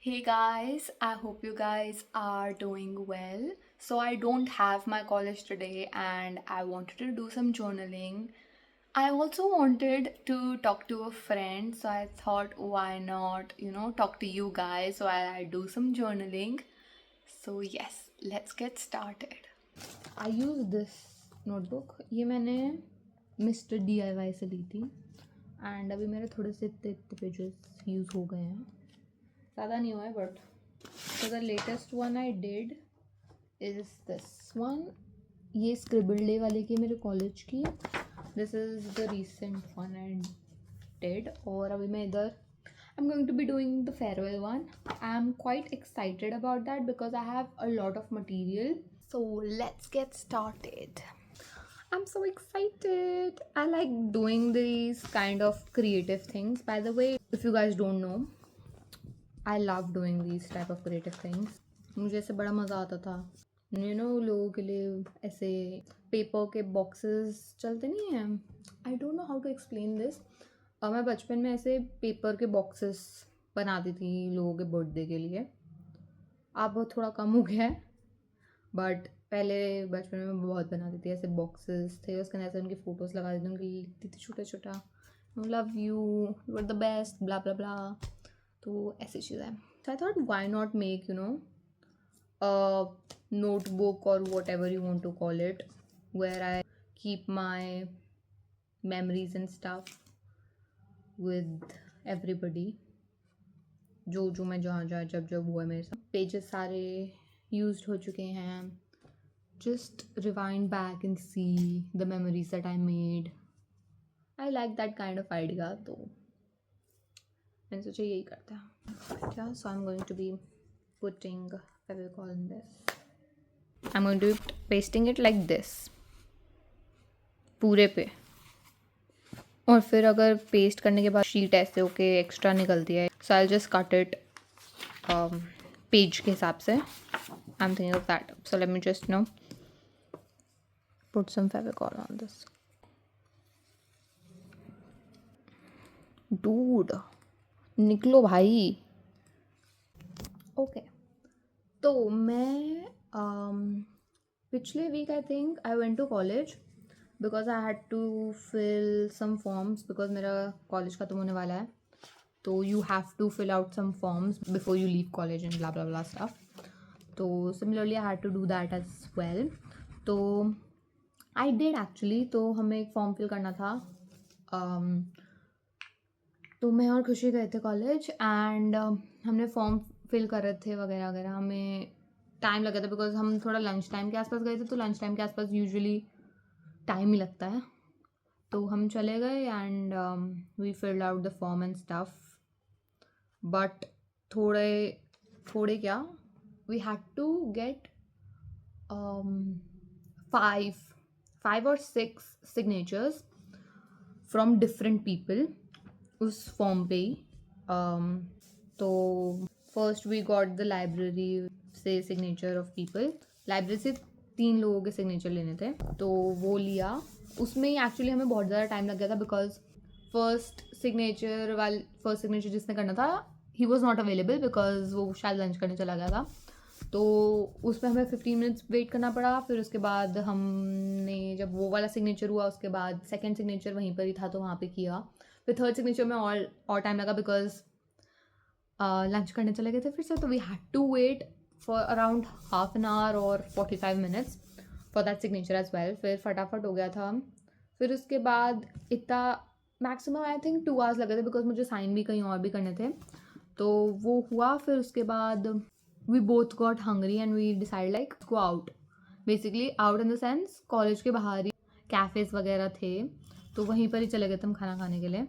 Hey guys, I hope you guys are doing well. So, I don't have my college today and I wanted to do some journaling. I also wanted to talk to a friend, so I thought, why not, talk to you guys while I do some journaling. So, yes, let's get started. I use this notebook. ये मैंने mister DIY से ली थी and अभी मेरे थोड़े से इतने इतने पेजेस यूज़ हो गए हैं. ज़्यादा नहीं हुआ है but so the latest one I did is this one. ये स्क्रिबल डे वाले की मेरे कॉलेज की. This is the recent one I did. और अभी मैं इधर I'm going to be doing the farewell one. I'm quite excited about that because I have a lot of material. So let's get started. I'm so excited. I like doing these kind of creative things. By the way, if you guys don't know, I love doing these type of creative things. मुझे ऐसे बड़ा मज़ा आता था. लोगों के लिए ऐसे पेपर के बॉक्सेस चलते नहीं हैं. I don't know how to explain this. मैं बचपन में ऐसे पेपर के बॉक्सेस बनाती थी लोगों के बर्थडे के लिए. अब थोड़ा कम हो गया है बट पहले बचपन में बहुत बनाती थी. ऐसे बॉक्सेस थे, उसके अंदर ऐसे उनकी फ़ोटोज़ लगा देती थी, उनकी लिखती थी छोटा छोटा, love you, you are the best, blah blah blah. तो ऐसी चीज़ है. So I thought, why not make, a notebook or whatever you want to call it, where I keep my memories and stuff with everybody. जो जो मैं जहाँ जहाँ जब जब हुआ मेरे साथ. पेजेस सारे यूज्ड हो चुके हैं. Just rewind back and see the memories that I made. I like that kind of idea. तो मैंने सोचा यही करते हैं क्या. So I'm going to be putting Fevicol in this. I'm going to be pasting it like this पूरे पे. और फिर अगर पेस्ट करने के बाद शीट ऐसे होके एक्स्ट्रा निकलती है, so I just cut it page के हिसाब से. I am thinking of that. So let me just put some Fevicol on this. Dude निकलो भाई. ओके. तो मैं पिछले week I think I went to college because I had to fill some forms because मेरा college ख़त्म होने वाला है. तो you have to fill out some forms before you leave college and blah blah blah stuff. तो similarly I had to do that as well. तो I did actually. तो हमें एक फॉर्म फिल करना था. तो मैं और खुशी गए थे कॉलेज एंड हमने फॉर्म फिल कर रहे थे वगैरह वगैरह. हमें टाइम लगा था बिकॉज हम थोड़ा लंच टाइम के आसपास गए थे. तो लंच टाइम के आसपास यूजुअली टाइम ही लगता है. तो हम चले गए and we filled out the form and stuff. But थोड़े थोड़े क्या, we had to get 5 or 6 signatures from different people उस फॉर्म पे ही. तो first we got the library से सिग्नेचर ऑफ पीपल. लाइब्रेरी से 3 लोगों के सिग्नेचर लेने थे तो वो लिया. उसमें ही एक्चुअली हमें बहुत ज़्यादा टाइम लग गया था बिकॉज फर्स्ट सिग्नेचर जिसने करना था he was not available because वो शायद लंच करने चला गया था. तो उसमें हमें 15 मिनट्स वेट करना पड़ा. फिर उसके बाद हमने जब वो वाला सिग्नेचर हुआ उसके बाद सेकंड सिग्नेचर वहीं पर ही था तो वहाँ पे किया. फिर थर्ड सिग्नेचर में और टाइम लगा बिकॉज लंच करने चले गए थे फिर से. तो we had to wait for around half an hour और 45 minutes for that signature as well. फिर फटाफट हो गया था. फिर उसके बाद इतना मैक्सिमम आई थिंक 2 आवर्स लगे थे बिकॉज मुझे साइन भी कहीं और भी करने थे. तो वो हुआ. फिर उसके बाद we both got hungry and we decide like go out. Basically out in the sense college के बाहर ही कैफ़ेज़ वगैरह थे तो वहीं पर ही चले गए थे हम खाना खाने के लिए.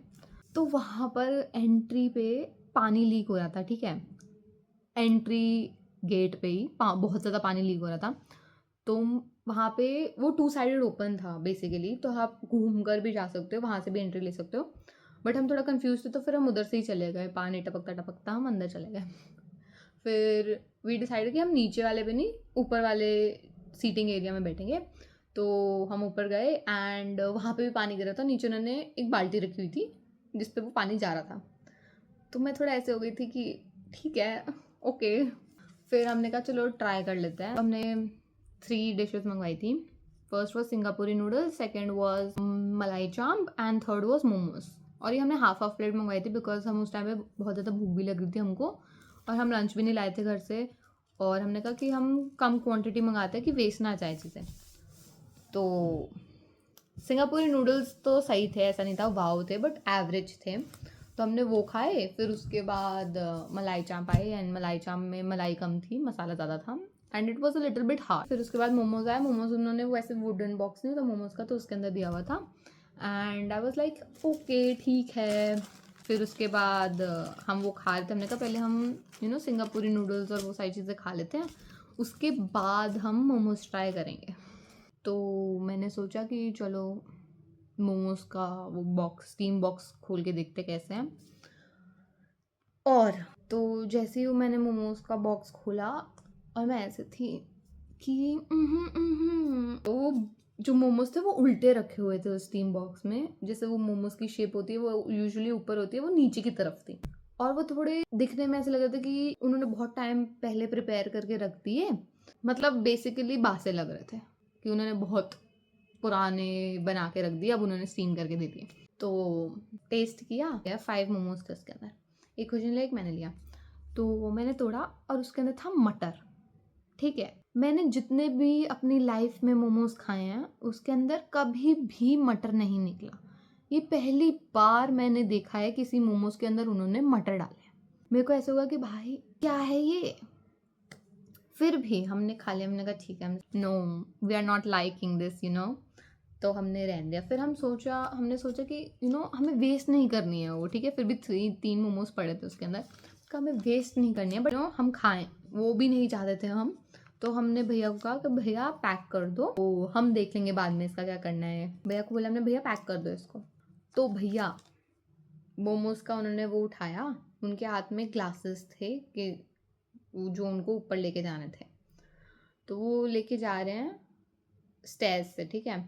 तो वहाँ पर एंट्री पे पानी लीक हो रहा था. ठीक है, एंट्री गेट पे ही बहुत ज़्यादा पानी लीक हो रहा था. तो वहाँ पे वो 2 साइडेड ओपन था बेसिकली. तो आप घूम कर भी जा सकते हो, वहाँ से भी एंट्री ले सकते हो. बट हम थोड़ा कंफ्यूज थे तो फिर हम उधर से ही चले गए. पानी टपकता टपकता हम अंदर चले गए. फिर वी डिसाइडेड कि हम नीचे वाले पे नहीं ऊपर वाले सीटिंग एरिया में बैठेंगे. तो हम ऊपर गए एंड वहाँ पे भी पानी गिर रहा था. नीचे उन्होंने एक बाल्टी रखी हुई थी जिस पे वो पानी जा रहा था. तो मैं थोड़ा ऐसे हो गई थी कि ठीक है, ओके। फिर हमने कहा चलो ट्राई कर लेते हैं। हमने 3 डिशेस मंगवाई थी। फर्स्ट वॉज सिंगापुरी नूडल्स, सेकेंड वॉज मलाई चांप एंड थर्ड वॉज मोमोज। और ये हमने हाफ प्लेट मंगवाई थी बिकॉज हम उस टाइम पे बहुत ज़्यादा भूख भी लग रही थी हमको, और हम लंच भी नहीं लाए थे घर से। और हमने कहा कि हम कम क्वांटिटी मंगाते हैं कि वेस्ट ना जाए चीज़ें। तो सिंगापुरी नूडल्स तो सही थे, ऐसा नहीं था वाव थे, बट एवरेज थे। तो हमने वो खाए। फिर उसके बाद मलाई चांप आए, एंड मलाई चांप में मलाई कम थी, मसाला ज़्यादा था, and it was a little bit hard. फिर उसके बाद मोमोज आए। मोमोज उन्होंने वो ऐसे वुडन बॉक्स नहीं था मोमोज का, तो उसके अंदर दिया हुआ था, and I was like okay ठीक है। फिर उसके बाद हम वो खा रहे थे। हमने कहा पहले हम सिंगापुरी नूडल्स और वो सारी चीज़ें खा लेते हैं, उसके बाद हम मोमोज ट्राई करेंगे। तो मैंने सोचा कि चलो मोमोज का वो बॉक्स, स्टीम बॉक्स खोल के देखते कैसे हैं। और तो जैसे ही मैंने मोमोज का बॉक्स खोला, और मैं ऐसे थी कि तो जो मोमोज थे वो उल्टे रखे हुए थे उस स्टीम बॉक्स में। जैसे वो मोमोज की शेप होती है वो यूजुअली ऊपर होती है, वो नीचे की तरफ थी। और वो थोड़े दिखने में ऐसे लग रहे थे कि उन्होंने बहुत टाइम पहले प्रिपेयर करके रख दिए, मतलब बेसिकली बासे लग रहे थे कि उन्होंने बहुत पुराने बना के रख दिए, अब उन्होंने स्टीम करके दे दिए। तो टेस्ट किया, 5 मोमोज थे उसके अंदर, एक खुशी ने लिया, एक मैंने लिया। तो वो मैंने तोड़ा और उसके अंदर था मटर। ठीक है, मैंने जितने भी अपनी लाइफ में मोमोज खाए हैं उसके अंदर कभी भी मटर नहीं निकला। ये पहली बार मैंने देखा है किसी मोमोज के अंदर उन्होंने मटर डाले। मेरे को ऐसा हुआ कि भाई क्या है ये। फिर भी हमने खा लिया। हमने कहा ठीक है, no we are not liking this तो हमने रहने दिया। फिर हमने सोचा कि हमें वेस्ट नहीं करनी है वो, ठीक है। फिर भी 3 मोमोज पड़े थे उसके अंदर, तो हमें वेस्ट नहीं करनी है, बट हम खाएं वो भी नहीं चाहते थे हम। तो हमने भैया को कहा कि भैया पैक कर दो, तो हम देख लेंगे बाद में इसका क्या करना है। भैया को बोला हमने भैया पैक कर दो इसको। तो भैया मोमोज का उन्होंने वो उठाया, उनके हाथ में ग्लासेस थे कि जो उनको ऊपर लेके जाने थे, तो वो लेके जा रहे हैं स्टेयर्स से, ठीक है।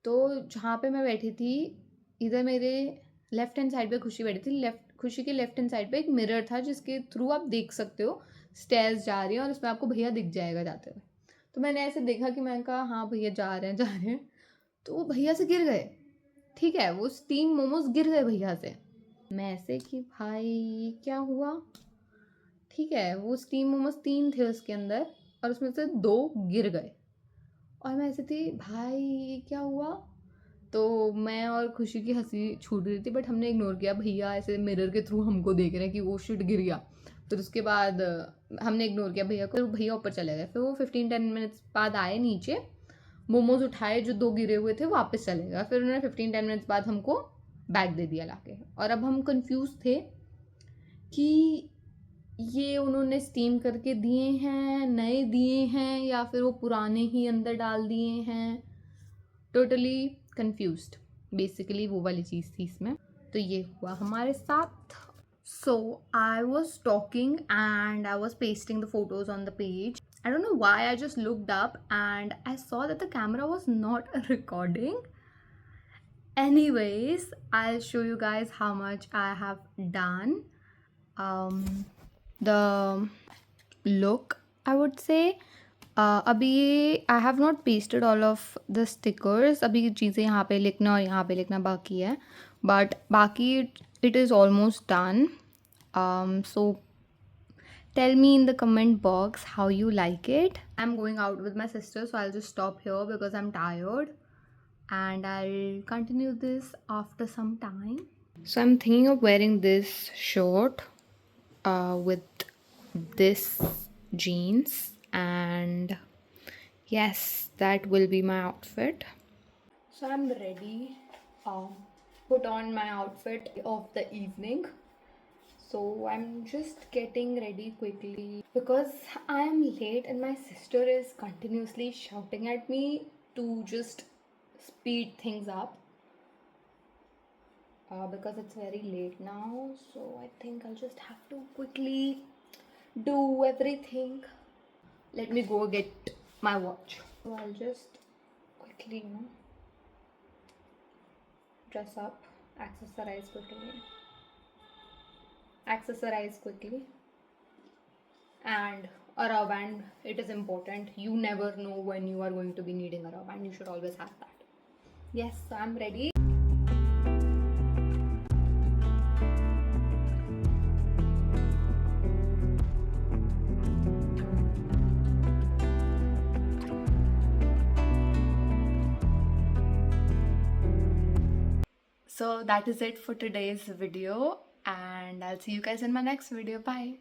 तो जहाँ पे मैं बैठी थी, इधर मेरे लेफ्ट हैंड साइड पे खुशी बैठी थी। खुशी के लेफ्ट हैंड साइड पे एक मिरर था जिसके थ्रू आप देख सकते हो स्टेयर्स जा रही हैं, और उसमें आपको भैया दिख जाएगा जाते हुए। तो मैंने ऐसे देखा कि मैंने कहा हाँ भैया जा रहे हैं जा रहे हैं। तो वो भैया से गिर गए, ठीक है, वो स्टीम मोमोज गिर गए भैया से। मैं ऐसे कि भाई क्या हुआ, ठीक है। वो स्टीम मोमोज 3 थे उसके अंदर, और उसमें से 2 गिर गए। और मैं ऐसे थी भाई क्या हुआ। तो मैं और खुशी की हंसी छूट रही थी, बट हमने इग्नोर किया। भैया ऐसे मिरर के थ्रू हमको देख रहे हैं कि वो शिट गिर गया। फिर उसके बाद हमने इग्नोर किया भैया को, भैया ऊपर चले गए। फिर वो 15-10 मिनट्स बाद आए नीचे, मोमोज उठाए जो 2 गिरे हुए थे, वापस चले गए। फिर उन्होंने 15-10 मिनट्स बाद हमको बैग दे दिया लाके। और अब हम कंफ्यूज थे कि ये उन्होंने स्टीम करके दिए हैं, नए दिए हैं, या फिर वो पुराने ही अंदर डाल दिए हैं। टोटली कंफ्यूज्ड, बेसिकली वो वाली चीज़ थी इसमें। तो ये हुआ हमारे साथ। So I was talking and I was pasting the photos on the page. I don't know why I just looked up and I saw that the camera was not recording. Anyways, I'll show you guys how much I have done. The look, I would say. अभी I have not pasted all of the stickers. अभी चीज़ें यहाँ पे लिखना और यहाँ पे लिखना बाकी है, बट बाकी it is almost done. So tell me in the comment box how you like it. I'm going out with my sister, so I'll just stop here because I'm tired, and I'll continue this after some time. So I'm thinking of wearing this shirt with this jeans, and yes, that will be my outfit. So I'm ready. Put on my outfit of the evening. So I'm just getting ready quickly because I am late and my sister is continuously shouting at me to just speed things up because it's very late now. So I think I'll just have to quickly do everything. Let me go get my watch. So I'll just quickly, dress up, accessorize quickly. And a rubber band, it is important. You never know when you are going to be needing a rubber band. You should always have that. Yes, so I'm ready. So that is it for today's video, and I'll see you guys in my next video. Bye.